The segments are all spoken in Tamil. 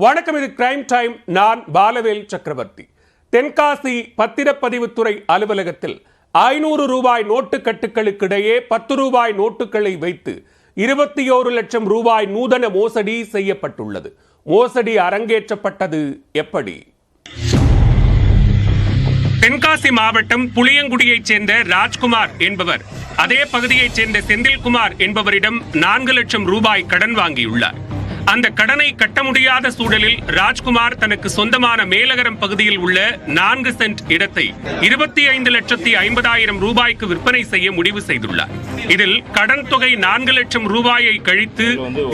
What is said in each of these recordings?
வணக்கம், இது கிரைம் டைம். நான் பாலவேல் சக்கரவர்த்தி. தென்காசி பத்திரப்பதிவுத்துறை அலுவலகத்தில் 500 ரூபாய் நோட்டு கட்டுகளுக்கிடையே 10 ரூபாய் நோட்டுகளை வைத்து 21 லட்சம் ரூபாய் நூதன மோசடி செய்யப்பட்டுள்ளது. மோசடி அரங்கேற்றப்பட்டது எப்படி? தென்காசி மாவட்டம் புளியங்குடியைச் சேர்ந்த ராஜ்குமார் என்பவர் அதே பகுதியைச் சேர்ந்த செந்தில்குமார் என்பவரிடம் 4 லட்சம் ரூபாய் கடன் வாங்கியுள்ளார். அந்த கடனை கட்ட முடியாத சூழலில் ராஜ்குமார் தனக்கு சொந்தமான மேலகரம் பகுதியில் உள்ள 4 சென்ட் இடத்தை 25,50,000 ரூபாய்க்கு விற்பனை செய்ய முடிவு செய்துள்ளார். இதில் கடன் தொகை 4 லட்சம் ரூபாயை கழித்து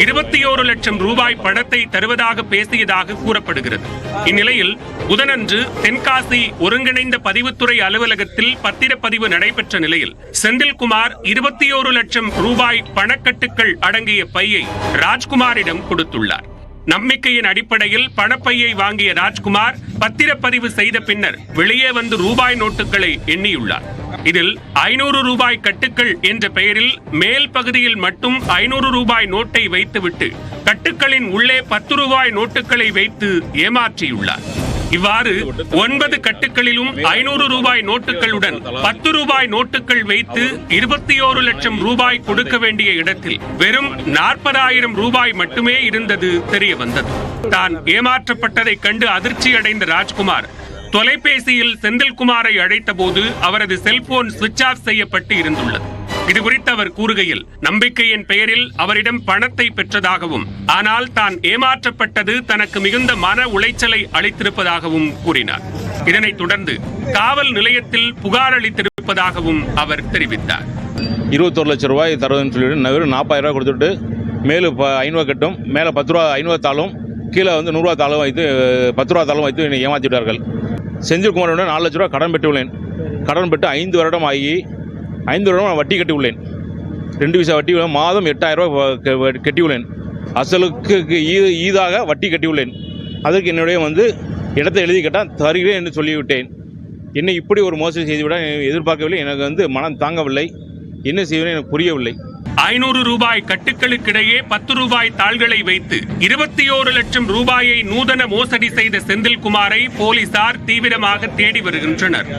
21 லட்சம் ரூபாய் பணத்தை தருவதாக பேசியதாக கூறப்படுகிறது. இந்நிலையில் புதனன்று தென்காசி ஒருங்கிணைந்த பதிவுத்துறை அலுவலகத்தில் பத்திரப்பதிவு நடைபெற்ற நிலையில் செந்தில்குமார் 21 லட்சம் ரூபாய் பணக்கட்டுகள் அடங்கிய பையை ராஜ்குமாரிடம் கொடுத்துள்ளார். நம்பிக்கையின் அடிப்படையில் பணப்பையை வாங்கிய ராஜ்குமார் பத்திரப்பதிவு செய்த பின்னர் வெளியே வந்து ரூபாய் நோட்டுகளை எண்ணியுள்ளார். இதில் 500 ரூபாய் கட்டுக்கள் என்ற பெயரில் மேல் பகுதியில் மட்டும் 500 ரூபாய் நோட்டை வைத்துவிட்டு கட்டுக்களின் உள்ளே 10 ரூபாய் நோட்டுகளை வைத்து ஏமாற்றியுள்ளார். இவ்வாறு 9 கட்டுகளிலும் 500 ரூபாய் நோட்டுகளுடன் 10 ரூபாய் நோட்டுகள் வைத்து 21 லட்சம் ரூபாய் கொடுக்க வேண்டிய இடத்தில் வெறும் 40,000 ரூபாய் மட்டுமே இருந்தது தெரிய வந்தது. தான் ஏமாற்றப்பட்டதை கண்டு அதிர்ச்சி அடைந்த ராஜ்குமார் தொலைபேசியில் செந்தில்குமாரை அழைத்த போது அவரது செல்போன் சுவிட்ச் ஆஃப் செய்யப்பட்டு இருந்துள்ளது. இதுகுறித்து அவர் கூறுகையில், நம்பிக்கையின் பெயரில் அவரிடம் பணத்தை பெற்றதாகவும் ஆனால் தான் ஏமாற்றப்பட்டது தனக்கு மிகுந்த மன உளைச்சலை அளித்திருப்பதாகவும் கூறினார். இதனைத் தொடர்ந்து காவல் நிலையத்தில் புகார் அளித்திருப்பதாகவும் அவர் தெரிவித்தார். 21 லட்சம் ரூபாய் தருவதுன்னு சொல்லிட்டு 40,000 ரூபாய் கொடுத்துட்டு மேலும் 500 கட்டும், மேலே 10 ரூபா 500 தாளும், கீழே 100 ரூபா தாளும் வைத்து 10 ரூபா தாளும் வைத்து என்னை ஏமாற்றிவிட்டார்கள். செந்தில்குமாரோட 4 லட்ச ரூபா கடன் பெற்றுள்ளேன். கடன் பெற்று 5 வருடம் ஆகி 5 வருடம் வட்டி கட்டியுள்ளேன். 2 பைசா வட்டி மாதம் 8,000 ரூபாய் கட்டியுள்ளேன். அசலுக்கு ஈதாக வட்டி கட்டியுள்ளேன். அதற்கு என்னுடைய இடத்தை எழுதி கேட்டால் தருகிறேன் என்று சொல்லிவிட்டேன். என்னை இப்படி ஒரு மோசடி செய்துவிட எதிர்பார்க்கவில்லை. எனக்கு மனம் தாங்கவில்லை. என்ன செய்வேன் எனக்கு புரியவில்லை. 500 ரூபாய் கட்டுகளுக்கிடையே 10 ரூபாய் தாள்களை வைத்து 21 லட்சம் ரூபாயை நூதன மோசடி செய்த செந்தில்குமாரை போலீசார் தீவிரமாக தேடி வருகின்றனர்.